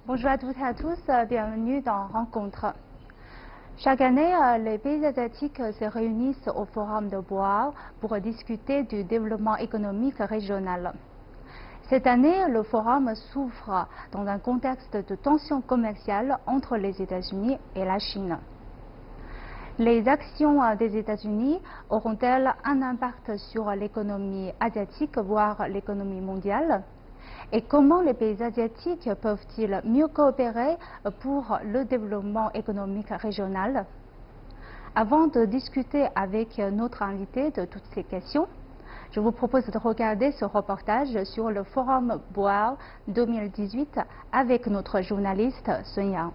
Bonjour à toutes et à tous, bienvenue dans Rencontre. Chaque année, les pays asiatiques se réunissent au Forum de Boao pour discuter du développement économique régional. Cette année, le forum s'ouvre dans un contexte de tension commerciale entre les États-Unis et la Chine. Les actions des États-Unis auront-elles un impact sur l'économie asiatique, voire l'économie mondiale? Et comment les pays asiatiques peuvent-ils mieux coopérer pour le développement économique régional? Avant de discuter avec notre invité de toutes ces questions, je vous propose de regarder ce reportage sur le Forum Boao 2018 avec notre journaliste Sun Yang.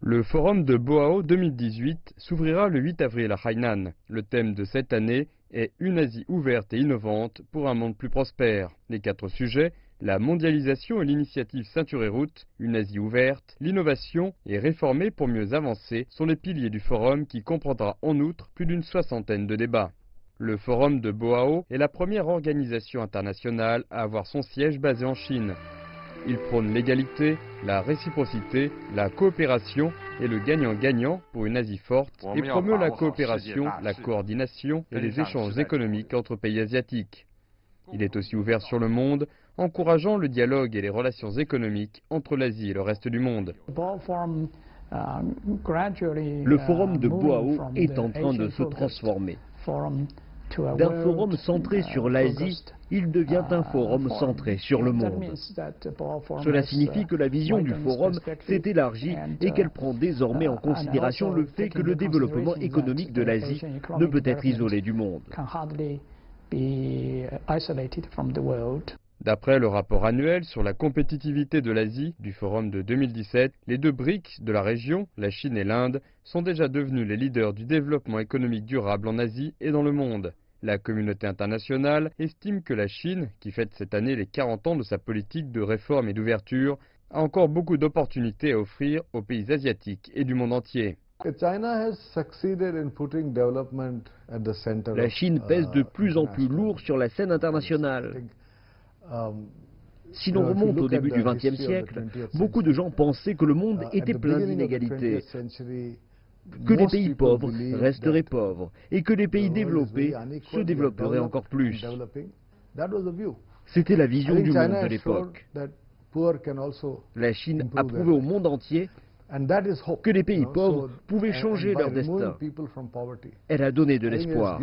Le Forum de Boao 2018 s'ouvrira le 8 avril à Hainan. Le thème de cette année est « Une Asie ouverte et innovante pour un monde plus prospère ». Les 4 sujets, la mondialisation et l'initiative Ceinture et Route, une Asie ouverte, l'innovation et réformée pour mieux avancer sont les piliers du forum qui comprendra en outre plus d'une 60aine de débats. Le Forum de Boao est la première organisation internationale à avoir son siège basé en Chine. Il prône l'égalité, la réciprocité, la coopération et le gagnant-gagnant pour une Asie forte et promeut la coopération, la coordination et les échanges économiques entre pays asiatiques. Il est aussi ouvert sur le monde, encourageant le dialogue et les relations économiques entre l'Asie et le reste du monde. Le forum de Boao est en train de se transformer. D'un forum centré sur l'Asie, il devient un forum centré sur le monde. Cela signifie que la vision du forum s'est élargie et qu'elle prend désormais en considération le fait que le développement économique de l'Asie ne peut être isolé du monde. D'après le rapport annuel sur la compétitivité de l'Asie du Forum de 2017, les 2 BRICS de la région, la Chine et l'Inde, sont déjà devenus les leaders du développement économique durable en Asie et dans le monde. La communauté internationale estime que la Chine, qui fête cette année les 40 ans de sa politique de réforme et d'ouverture, a encore beaucoup d'opportunités à offrir aux pays asiatiques et du monde entier. La Chine pèse de plus en plus lourd sur la scène internationale. Si l'on remonte au début du XXe siècle, beaucoup de gens pensaient que le monde était plein d'inégalités, que les pays pauvres resteraient pauvres et que les pays développés se développeraient encore plus. C'était la vision du monde de l'époque. La Chine a prouvé au monde entier que les pays pauvres pouvaient changer leur destin. Elle a donné de l'espoir.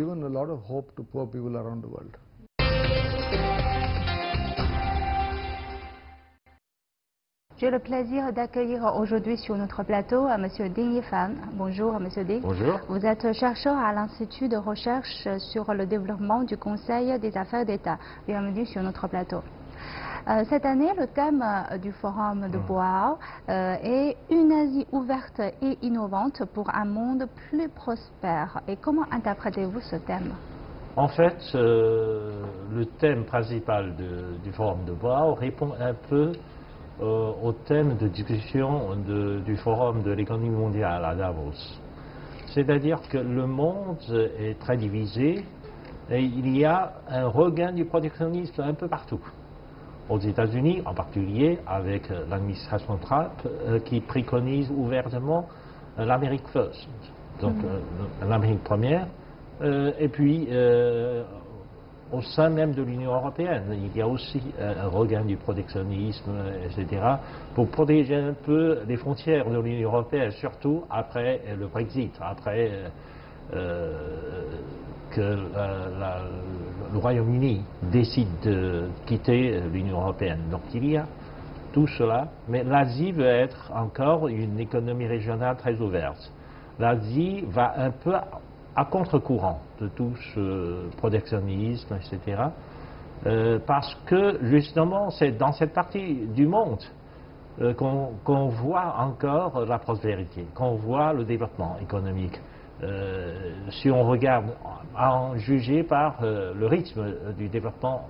J'ai le plaisir d'accueillir aujourd'hui sur notre plateau M. Ding Yifan. Bonjour M. Ding. Bonjour. Vous êtes chercheur à l'Institut de recherche sur le développement du Conseil des affaires d'État. Bienvenue sur notre plateau. Cette année, le thème du forum de Boao est « Une Asie ouverte et innovante pour un monde plus prospère ». Et comment interprétez-vous ce thème? En fait, le thème principal du forum de Boao répond un peu au thème de discussion du forum de l'économie mondiale à Davos. C'est-à-dire que le monde est très divisé et il y a un regain du protectionnisme un peu partout. Aux États-Unis, en particulier avec l'administration Trump, qui préconise ouvertement l'Amérique first, donc l'Amérique première, et puis au sein même de l'Union européenne, il y a aussi un regain du protectionnisme, etc., pour protéger un peu les frontières de l'Union européenne, surtout après le Brexit, après que le Royaume-Uni décide de quitter l'Union européenne. Donc il y a tout cela, mais l'Asie veut être encore une économie régionale très ouverte. L'Asie va un peu à contre-courant de tout ce protectionnisme, etc. Parce que justement c'est dans cette partie du monde qu'on voit encore la prospérité, qu'on voit le développement économique. Si on regarde, à en juger par le rythme du développement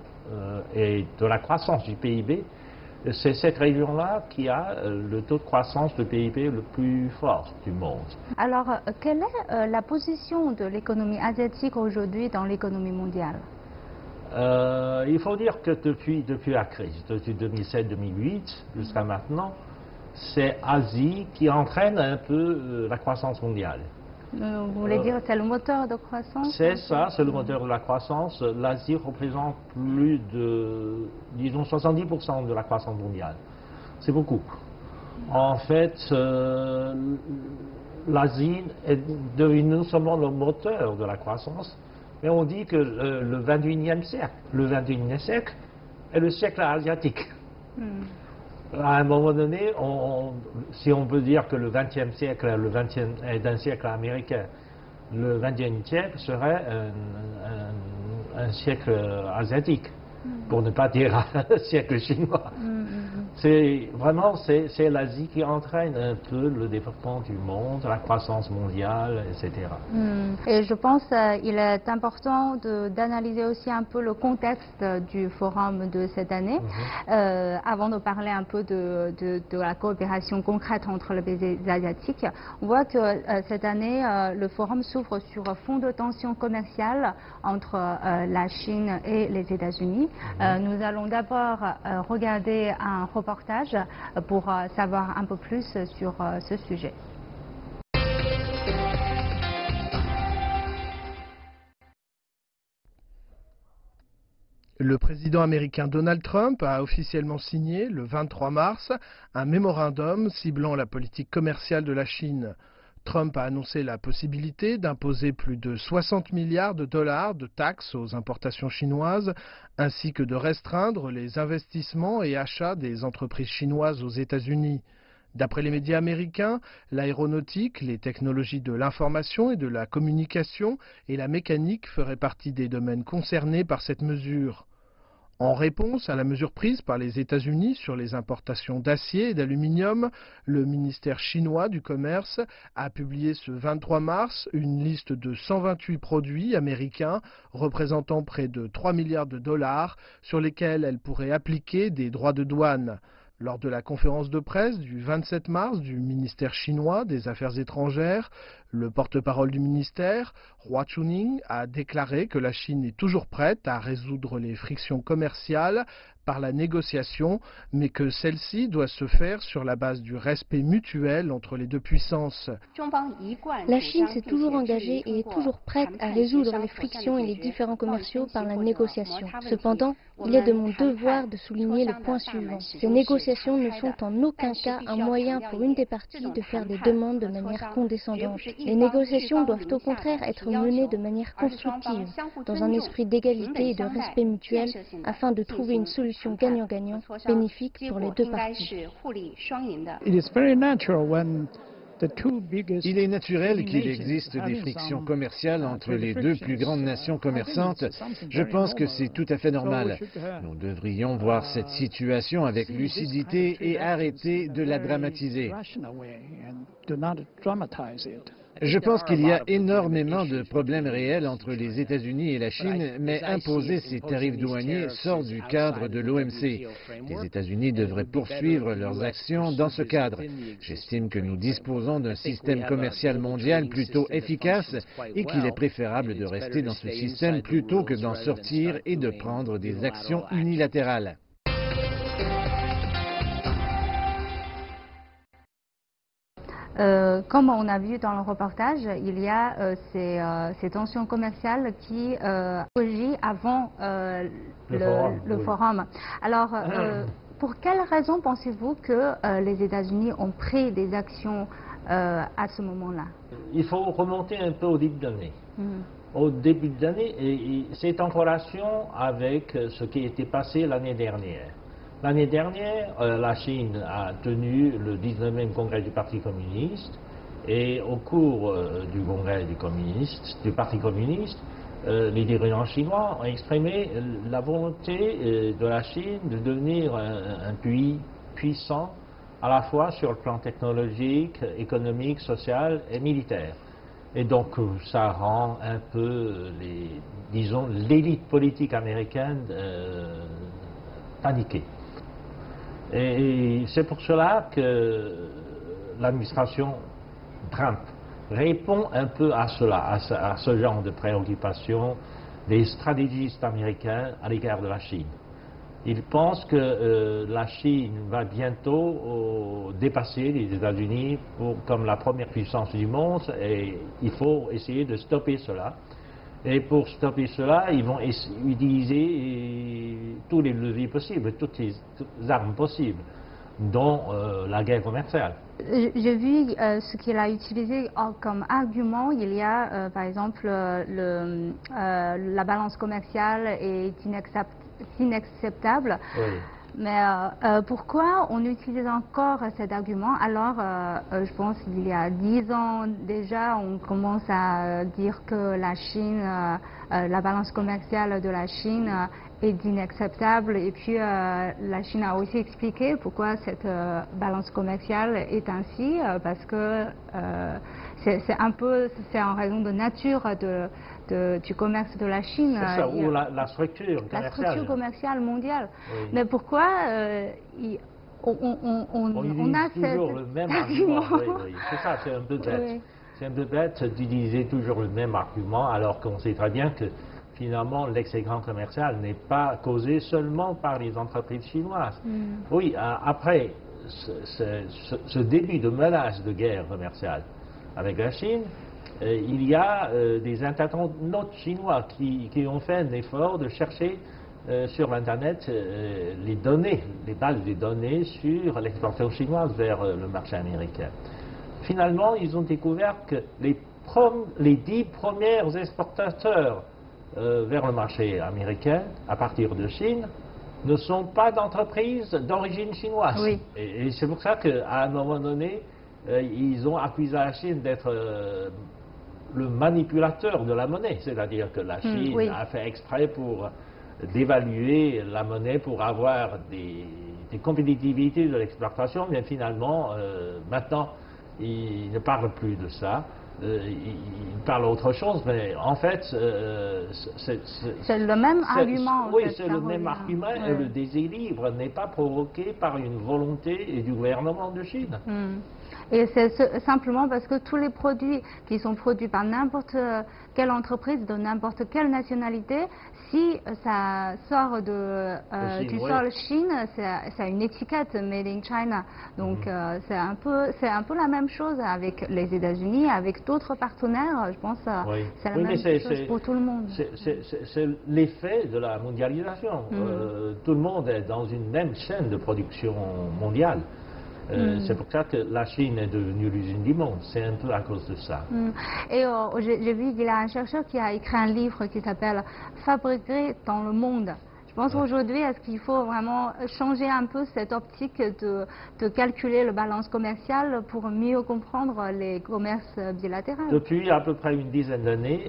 et de la croissance du PIB, c'est cette région-là qui a le taux de croissance de PIB le plus fort du monde. Alors, quelle est la position de l'économie asiatique aujourd'hui dans l'économie mondiale? Il faut dire que depuis la crise, depuis 2007-2008 jusqu'à maintenant, c'est Asie qui entraîne un peu la croissance mondiale. Vous voulez dire que c'est le moteur de croissance? C'est ça, c'est le moteur de la croissance. L'Asie représente plus de, disons, 70% de la croissance mondiale. C'est beaucoup. En fait, l'Asie est devenue non seulement le moteur de la croissance, mais on dit que le 21e siècle est le siècle asiatique. À un moment donné, si on peut dire que le 20e siècle est un siècle américain, le 21e siècle serait un siècle asiatique, pour ne pas dire un siècle chinois. C'est vraiment l'Asie qui entraîne un peu le développement du monde, la croissance mondiale, etc. Et je pense qu'il est important d'analyser aussi un peu le contexte du forum de cette année, avant de parler un peu de la coopération concrète entre les pays asiatiques. On voit que cette année, le forum s'ouvre sur fond de tension commerciale entre la Chine et les États-Unis. Nous allons d'abord regarder un reportage pour savoir un peu plus sur ce sujet. Le président américain Donald Trump a officiellement signé, le 23 mars, un mémorandum ciblant la politique commerciale de la Chine. Trump a annoncé la possibilité d'imposer plus de 60 milliards de dollars de taxes aux importations chinoises, ainsi que de restreindre les investissements et achats des entreprises chinoises aux États-Unis. D'après les médias américains, l'aéronautique, les technologies de l'information et de la communication et la mécanique feraient partie des domaines concernés par cette mesure. En réponse à la mesure prise par les États-Unis sur les importations d'acier et d'aluminium, le ministère chinois du Commerce a publié ce 23 mars une liste de 128 produits américains représentant près de 3 milliards de dollars sur lesquels elle pourrait appliquer des droits de douane. Lors de la conférence de presse du 27 mars du ministère chinois des Affaires étrangères, le porte-parole du ministère, Hua Chunying, a déclaré que la Chine est toujours prête à résoudre les frictions commerciales par la négociation, mais que celle-ci doit se faire sur la base du respect mutuel entre les deux puissances. La Chine s'est toujours engagée et est toujours prête à résoudre les frictions et les différends commerciaux par la négociation. Cependant, il est de mon devoir de souligner le point suivant. Ces négociations ne sont en aucun cas un moyen pour une des parties de faire des demandes de manière condescendante. Les négociations doivent au contraire être menées de manière constructive, dans un esprit d'égalité et de respect mutuel, afin de trouver une solution gagnant-gagnant, bénéfique pour les deux parties. Il est naturel qu'il existe des frictions commerciales entre les deux plus grandes nations commerçantes. Je pense que c'est tout à fait normal. Nous devrions voir cette situation avec lucidité et arrêter de la dramatiser. Je pense qu'il y a énormément de problèmes réels entre les États-Unis et la Chine, mais imposer ces tarifs douaniers sort du cadre de l'OMC. Les États-Unis devraient poursuivre leurs actions dans ce cadre. J'estime que nous disposons d'un système commercial mondial plutôt efficace et qu'il est préférable de rester dans ce système plutôt que d'en sortir et de prendre des actions unilatérales. Comme on a vu dans le reportage, il y a ces tensions commerciales qui agissent avant le forum. Alors, pour quelles raisons pensez-vous que les États-Unis ont pris des actions à ce moment-là? Il faut remonter un peu au début de l'année. Au début de l'année, et c'est en relation avec ce qui était passé l'année dernière. L'année dernière, la Chine a tenu le 19e congrès du Parti communiste et au cours du congrès du Parti communiste, les dirigeants chinois ont exprimé la volonté de la Chine de devenir un pays puissant à la fois sur le plan technologique, économique, social et militaire. Et donc ça rend un peu, disons, l'élite politique américaine paniquée. Et c'est pour cela que l'administration Trump répond un peu à cela, à ce genre de préoccupation des stratégistes américains à l'égard de la Chine. Ils pensent que la Chine va bientôt dépasser les États-Unis comme la première puissance du monde et il faut essayer de stopper cela. Et pour stopper cela, ils vont utiliser tous les leviers possibles, toutes les armes possibles, dont la guerre commerciale. J'ai vu ce qu'il a utilisé comme argument. Il y a par exemple la balance commerciale est inacceptable. Oui. Mais pourquoi on utilise encore cet argument alors je pense qu'il y a 10 ans déjà, on commence à dire que la Chine, la balance commerciale de la Chine est inacceptable et puis la Chine a aussi expliqué pourquoi cette balance commerciale est ainsi, parce que c'est en raison de nature du commerce de la Chine. C'est ça, ou la structure commerciale. La structure commerciale mondiale. Oui. Mais pourquoi on a toujours le même argument. Oui. C'est ça, c'est un peu bête. Oui. C'est un peu bête d'utiliser toujours le même argument alors qu'on sait très bien que finalement l'excédent commercial n'est pas causé seulement par les entreprises chinoises. Oui, après ce début de menace de guerre commerciale avec la Chine, il y a des internautes chinois qui ont fait un effort de chercher sur Internet les bases de données sur l'exportation chinoise vers le marché américain. Finalement, ils ont découvert que les 10 premiers exportateurs vers le marché américain, à partir de Chine, ne sont pas d'entreprises d'origine chinoise. Oui. Et c'est pour ça qu'à un moment donné, ils ont accusé la Chine d'être le manipulateur de la monnaie, c'est-à-dire que la Chine a fait exprès pour d'évaluer la monnaie pour avoir des compétitivités de l'exportation, mais finalement, maintenant, ils ne parlent plus de ça. Ils parlent autre chose, mais en fait, c'est le même argument. Oui, c'est le même argument, et le déséquilibre n'est pas provoqué par une volonté du gouvernement de Chine. Et c'est simplement parce que tous les produits qui sont produits par n'importe quelle entreprise de n'importe quelle nationalité, si ça sort du sol Chine, c'est une étiquette Made in China. Donc c'est un peu la même chose avec les États-Unis, avec d'autres partenaires. Je pense c'est la même chose pour tout le monde. C'est l'effet de la mondialisation. Tout le monde est dans une même chaîne de production mondiale. C'est pour ça que la Chine est devenue l'usine du monde. C'est un peu à cause de ça. Et j'ai vu qu'il y a un chercheur qui a écrit un livre qui s'appelle « Fabriquer dans le monde ». Je pense aujourd'hui, est-ce qu'il faut vraiment changer un peu cette optique de calculer la balance commerciale pour mieux comprendre les commerces bilatéraux? Depuis à peu près une dizaine d'années,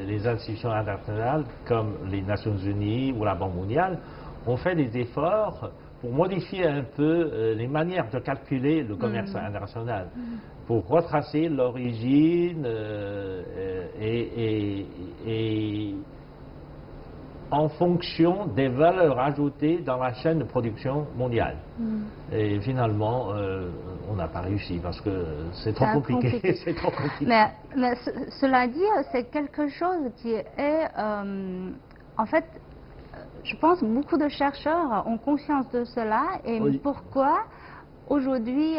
les institutions internationales comme les Nations Unies ou la Banque mondiale ont fait des efforts pour modifier un peu les manières de calculer le commerce international, pour retracer l'origine et en fonction des valeurs ajoutées dans la chaîne de production mondiale. Et finalement, on n'a pas réussi parce que c'est trop compliqué. C'est trop compliqué. Mais cela dit, c'est quelque chose qui est, en fait, je pense que beaucoup de chercheurs ont conscience de cela et pourquoi aujourd'hui,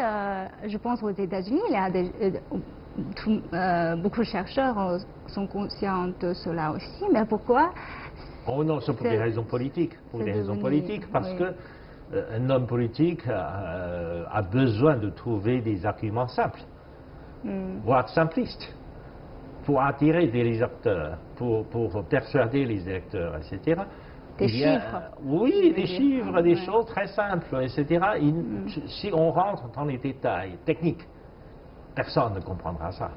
je pense aux États-Unis, il y a beaucoup de chercheurs sont conscients de cela aussi, mais pourquoi? Oh non, c'est pour des raisons politiques. Pour des raisons politiques, parce que un homme politique a besoin de trouver des arguments simples, voire simplistes, pour attirer des électeurs, pour persuader les électeurs, etc. Des chiffres. Oui, des chiffres, des choses très simples, etc. Si on rentre dans les détails techniques, personne ne comprendra ça.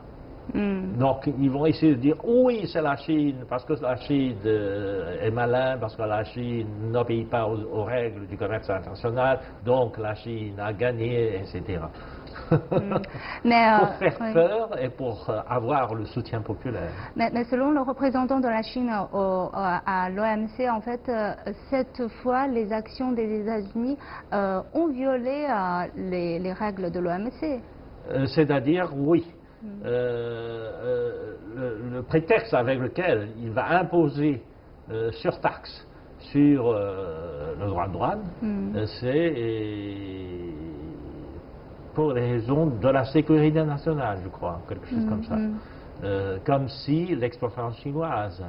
Donc ils vont essayer de dire oui, c'est la Chine, parce que la Chine est malin, parce que la Chine n'obéit pas aux règles du commerce international, donc la Chine a gagné, etc. Pour faire peur et pour avoir le soutien populaire. Mais selon le représentant de la Chine à l'OMC, en fait, cette fois, les actions des États-Unis ont violé les règles de l'OMC. C'est-à-dire, oui. Le prétexte avec lequel il va imposer surtaxe sur le droit de douane, c'est pour les raisons de la sécurité nationale, je crois, quelque chose comme ça. Comme si l'exportation chinoise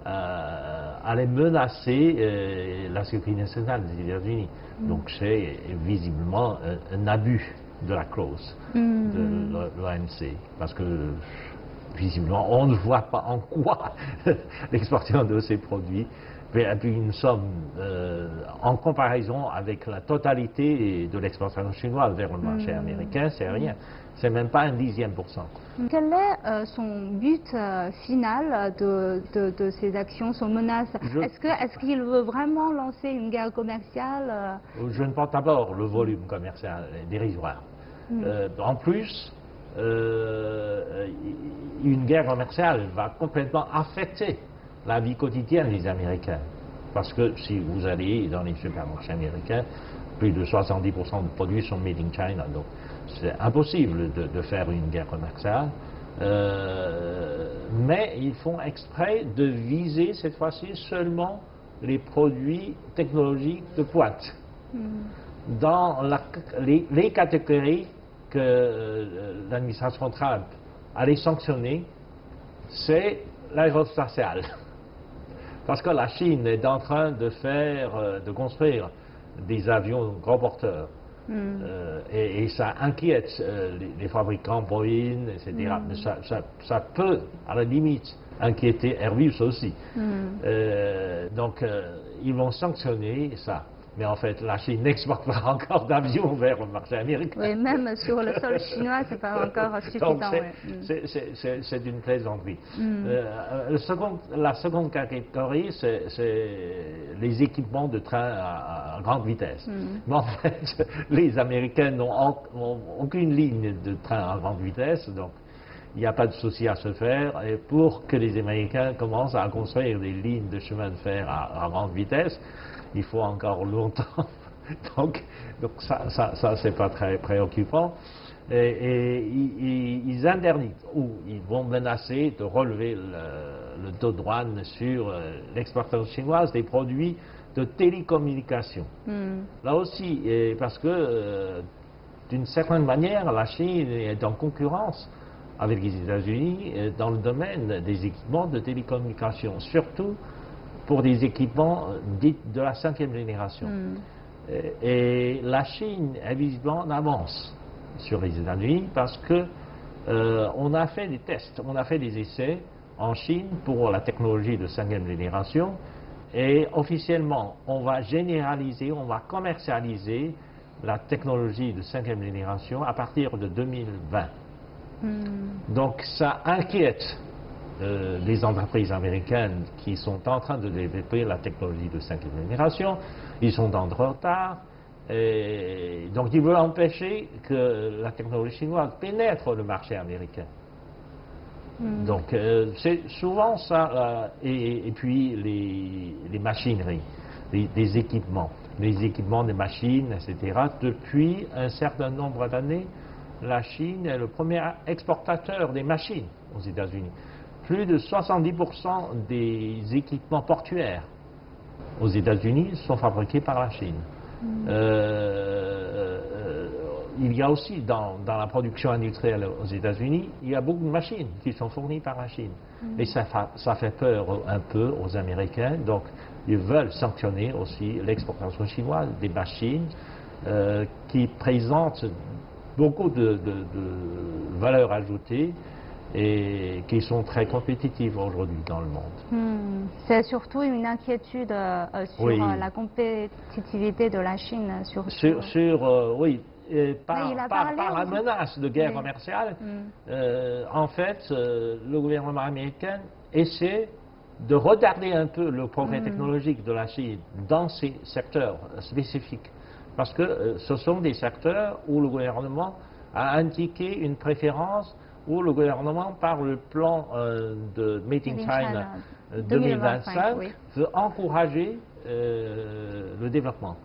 allait menacer la sécurité nationale des États-Unis. Donc c'est visiblement un abus de la clause de l'OMC, parce que visiblement on ne voit pas en quoi l'exportation de ces produits puis une somme en comparaison avec la totalité de l'exportation chinoise vers le marché américain, c'est rien. C'est même pas 1/10%. Quel est son but final de ces actions, son menace? Est-ce qu'il veut vraiment lancer une guerre commerciale? Je ne pense d'abord le volume commercial est dérisoire. En plus, une guerre commerciale va complètement affecter la vie quotidienne des Américains. Parce que si vous allez dans les supermarchés américains, plus de 70% de produits sont made in China. Donc c'est impossible de faire une guerre commerciale. Mais ils font exprès de viser cette fois-ci seulement les produits technologiques de pointe. Dans les catégories que l'administration Trump allait sanctionner, c'est l'aérospatiale. Parce que la Chine est en train de construire des avions gros porteurs. Et ça inquiète les fabricants Boeing, etc. Mais ça peut, à la limite, inquiéter Airbus aussi. Donc, ils vont sanctionner ça. Mais en fait, la Chine n'exporte pas encore d'avions vers le marché américain. Oui, même sur le sol chinois, c'est pas encore suffisant. C'est une plaisanterie. La seconde catégorie, c'est les équipements de train à grande vitesse. Mais en fait, les Américains n'ont aucune ligne de train à grande vitesse, donc il n'y a pas de souci à se faire. Et pour que les Américains commencent à construire des lignes de chemin de fer à grande vitesse, il faut encore longtemps. donc ça c'est pas très préoccupant. Et ils interdisent ou ils vont menacer de relever le taux de douane sur l'exportation chinoise des produits de télécommunications. Là aussi, parce que d'une certaine manière, la Chine est en concurrence avec les États-Unis dans le domaine des équipements de télécommunications, surtout pour des équipements dits de la 5e génération. Et la Chine est visiblement en avance sur les États-Unis parce que on a fait des tests, on a fait des essais en Chine pour la technologie de 5e génération et officiellement on va généraliser, on va commercialiser la technologie de 5e génération à partir de 2020. Donc ça inquiète les entreprises américaines qui sont en train de développer la technologie de 5e génération. Ils sont en retard. Et donc ils veulent empêcher que la technologie chinoise pénètre le marché américain. Donc c'est souvent ça. Et puis les machineries, les équipements. Les équipements des machines, etc. Depuis un certain nombre d'années, la Chine est le premier exportateur des machines aux États-Unis. Plus de 70% des équipements portuaires aux États-Unis sont fabriqués par la Chine. Il y a aussi dans la production industrielle aux États-Unis, il y a beaucoup de machines qui sont fournies par la Chine. Et ça fait peur un peu aux Américains, donc ils veulent sanctionner aussi l'exportation chinoise des machines qui présentent beaucoup de valeur ajoutée et qui sont très compétitives aujourd'hui dans le monde. C'est surtout une inquiétude sur la compétitivité de la Chine. Par la menace de guerre commerciale, en fait, le gouvernement américain essaie de retarder un peu le progrès technologique de la Chine dans ces secteurs spécifiques. Parce que ce sont des secteurs où le gouvernement a indiqué une préférence, où le gouvernement, par le plan de Made in China 2025, veut encourager le développement.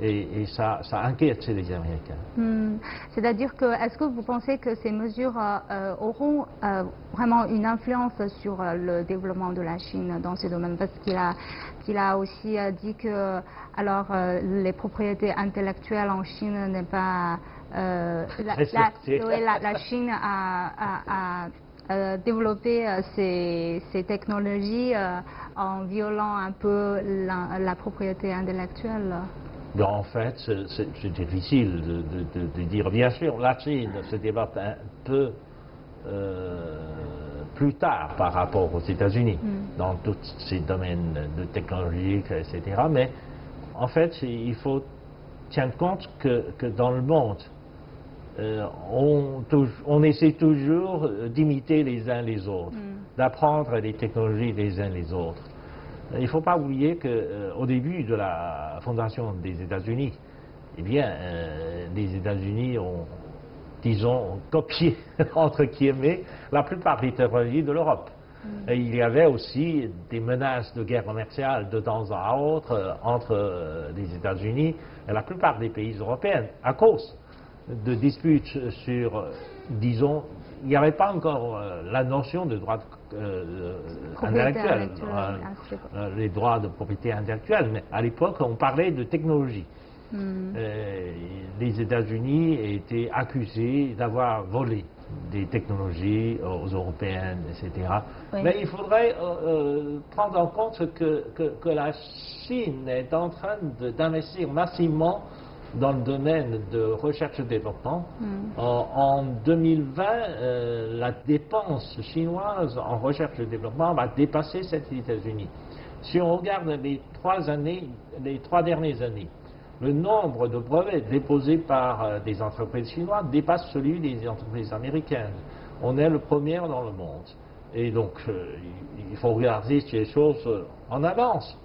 Et ça inquiète chez les Américains. C'est-à-dire que, est-ce que vous pensez que ces mesures auront vraiment une influence sur le développement de la Chine dans ce domaine? Parce qu'il a aussi dit que les propriétés intellectuelles en Chine n'est pas... la Chine a développé ces technologies en violant un peu la propriété intellectuelle. En fait, c'est difficile de dire. Bien sûr, la Chine se développe un peu plus tard par rapport aux États-Unis, dans tous ces domaines de technologiques, etc. Mais en fait, il faut tenir compte que dans le monde, on essaie toujours d'imiter les uns les autres, d'apprendre les technologies les uns les autres. Il ne faut pas oublier qu'au début de la fondation des États-Unis, eh bien, les États-Unis ont, disons, copié, entre guillemets, la plupart des technologies de l'Europe. Et il y avait aussi des menaces de guerre commerciale de temps à autre entre les États-Unis et la plupart des pays européens, à cause de disputes sur, disons, il n'y avait pas encore la notion de droit intellectuel, les droits de propriété intellectuelle, mais à l'époque on parlait de technologie. Les États-Unis étaient accusés d'avoir volé des technologies aux Européennes, etc. Oui. Mais il faudrait prendre en compte que la Chine est en train d'investir massivement dans le domaine de recherche et développement. En 2020, la dépense chinoise en recherche et développement va dépasser celle des États-Unis. Si on regarde les 3 dernières années, le nombre de brevets déposés par des entreprises chinoises dépasse celui des entreprises américaines. On est le premier dans le monde. Et donc, il faut regarder ces choses en avance.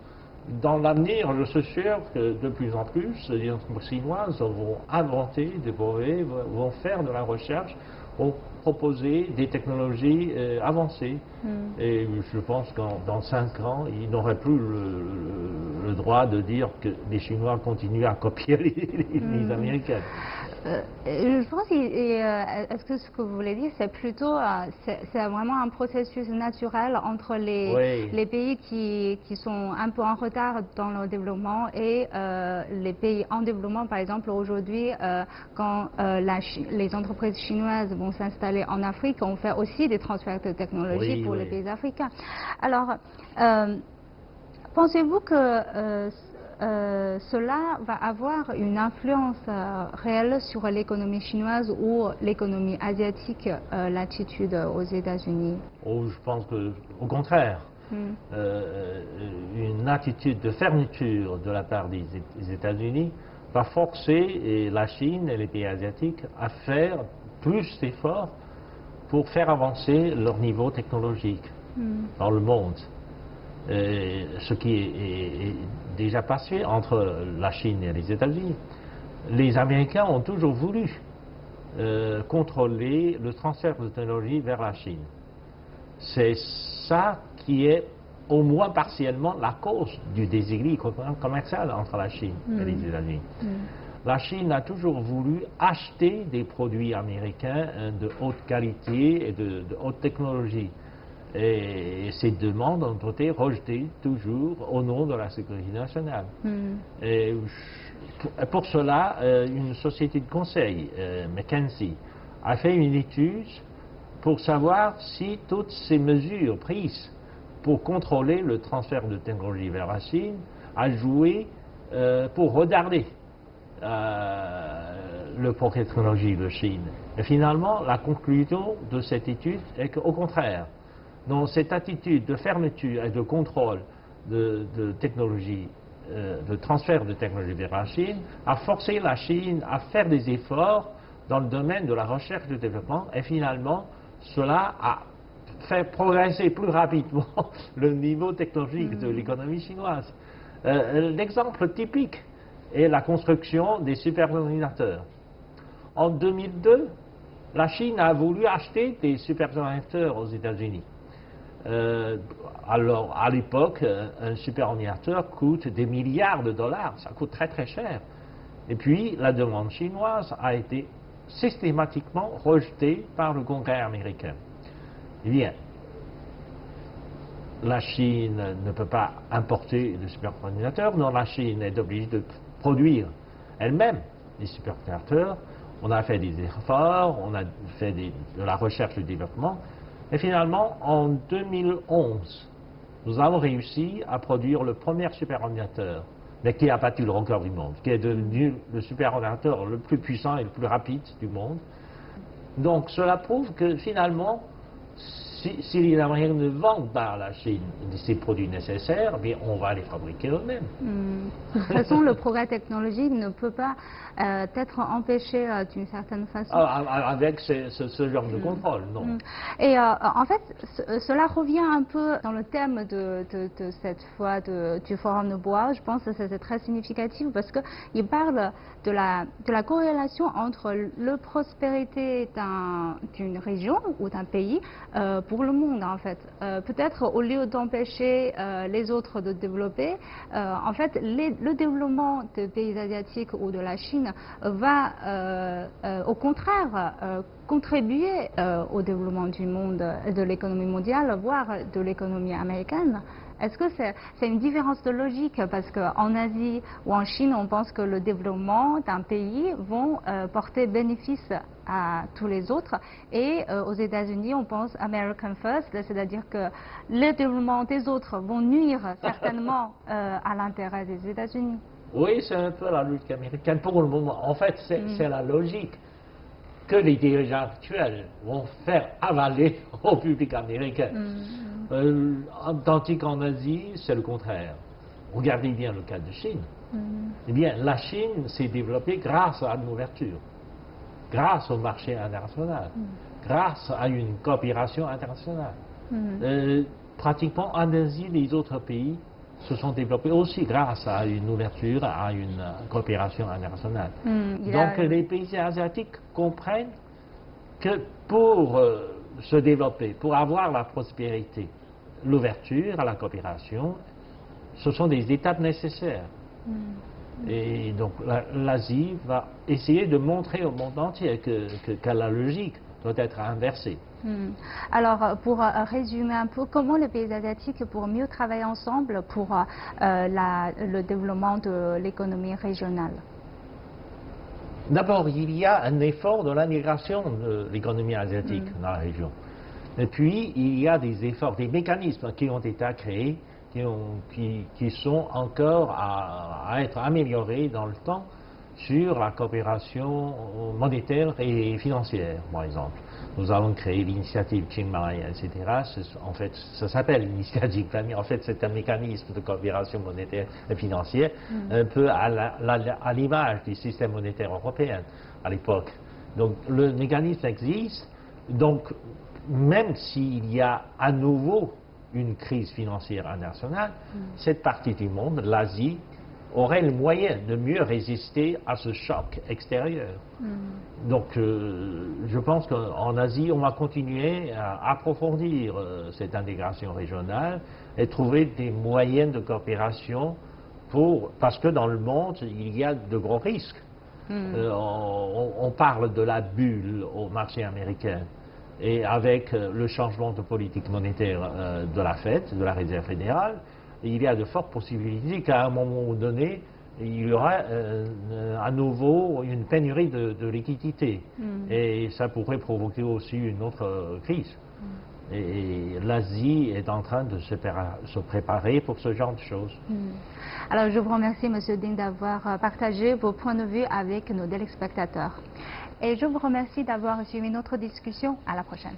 Dans l'avenir, je suis sûr que de plus en plus, les entreprises chinoises vont inventer des brevets, vont faire de la recherche, vont proposer des technologies avancées. Et je pense que dans 5 ans, ils n'auraient plus le droit de dire que les Chinois continuent à copier les Américains. Je pense, est-ce que ce que vous voulez dire, c'est plutôt, c'est vraiment un processus naturel entre les pays qui sont un peu en retard dans le développement et les pays en développement. Par exemple, aujourd'hui, quand les entreprises chinoises vont s'installer en Afrique, on fait aussi des transferts de technologie pour les pays africains. Alors, pensez-vous que cela va avoir une influence réelle sur l'économie chinoise ou l'économie asiatique, l'attitude aux États-Unis? Je pense qu'au contraire, une attitude de fermeture de la part des États-Unis va forcer la Chine et les pays asiatiques à faire plus d'efforts pour faire avancer leur niveau technologique dans le monde. Ce qui est déjà passé entre la Chine et les États-Unis. Les Américains ont toujours voulu contrôler le transfert de technologie vers la Chine. C'est ça qui est au moins partiellement la cause du déséquilibre commercial entre la Chine et les États-Unis. La Chine a toujours voulu acheter des produits américains de haute qualité et de haute technologie. Et ces demandes ont été rejetées toujours au nom de la sécurité nationale. Et pour cela, une société de conseil, McKinsey, a fait une étude pour savoir si toutes ces mesures prises pour contrôler le transfert de technologie vers la Chine a joué pour retarder le progrès technologique de Chine. Et finalement, la conclusion de cette étude est qu'au contraire, dans cette attitude de fermeture et de contrôle de technologie, de transfert de technologie vers la Chine, a forcé la Chine à faire des efforts dans le domaine de la recherche et du développement, et finalement, cela a fait progresser plus rapidement le niveau technologique de l'économie chinoise. L'exemple typique est la construction des superordinateurs. En 2002, la Chine a voulu acheter des superordinateurs aux États-Unis. Alors, à l'époque, un superordinateur coûte des milliards de dollars, ça coûte très très cher. Et puis, la demande chinoise a été systématiquement rejetée par le Congrès américain. Eh bien, la Chine ne peut pas importer de supercondensateurs, non, la Chine est obligée de produire elle-même des supercondensateurs. On a fait des efforts, on a fait de la recherche et du développement, et finalement, en 2011, nous avons réussi à produire le premier superordinateur, mais qui a battu le record du monde, qui est devenu le superordinateur le plus puissant et le plus rapide du monde. Donc cela prouve que finalement, si les Américains ne vendent pas à la Chine ces produits nécessaires, bien, on va les fabriquer eux-mêmes. De toute façon, le progrès technologique ne peut pas être empêché d'une certaine façon. Avec ce genre de contrôle, non. Et en fait, cela revient un peu dans le thème de cette fois du Forum de Boao. Je pense que c'est très significatif parce qu'il parle de la corrélation entre la prospérité d'une région ou d'un pays pour le monde, en fait. Peut-être au lieu d'empêcher les autres de développer, en fait, le développement des pays asiatiques ou de la Chine va au contraire contribuer au développement du monde, de l'économie mondiale, voire de l'économie américaine. Est-ce que c'est une différence de logique? Parce qu'en Asie ou en Chine, on pense que le développement d'un pays vont porter bénéfice à tous les autres. Et aux États-Unis, on pense American First, c'est-à-dire que le développement des autres vont nuire certainement à l'intérêt des États-Unis. Oui, c'est un peu la logique américaine pour le moment. En fait, c'est la logique que les dirigeants actuels vont faire avaler au public américain. Tandis qu'en Asie, c'est le contraire. Regardez bien le cas de Chine. Eh bien, la Chine s'est développée grâce à une ouverture, grâce au marché international, grâce à une coopération internationale. Pratiquement en Asie, les autres pays se sont développés aussi grâce à une ouverture, à une coopération internationale. Donc les pays asiatiques comprennent que pour se développer, pour avoir la prospérité, l'ouverture à la coopération, ce sont des étapes nécessaires. Et donc l'Asie va essayer de montrer au monde entier que la logique doit être inversée. Alors, pour résumer un peu, comment les pays asiatiques pourront mieux travailler ensemble pour le développement de l'économie régionale? D'abord, il y a un effort de l'intégration de l'économie asiatique dans la région. Et puis, il y a des efforts, des mécanismes qui ont été créés, qui sont encore à être améliorés dans le temps sur la coopération monétaire et financière, par exemple. Nous avons créé l'initiative Chiang Mai, etc. En fait, ça s'appelle l'initiative, mais en fait, c'est un mécanisme de coopération monétaire et financière, un peu à l'image du système monétaire européen à l'époque. Donc, le mécanisme existe. Donc, même s'il y a à nouveau une crise financière internationale, cette partie du monde, l'Asie, aurait le moyen de mieux résister à ce choc extérieur. Donc, je pense qu'en Asie, on va continuer à approfondir cette intégration régionale et trouver des moyens de coopération parce que dans le monde, il y a de gros risques. On parle de la bulle au marché américain. Et avec le changement de politique monétaire de la Fed, de la Réserve fédérale, il y a de fortes possibilités qu'à un moment donné, il y aura à nouveau une pénurie de liquidité. Et ça pourrait provoquer aussi une autre crise. Et l'Asie est en train de se préparer pour ce genre de choses. Alors je vous remercie, M. Ding, d'avoir partagé vos points de vue avec nos téléspectateurs. Et je vous remercie d'avoir suivi notre discussion. À la prochaine.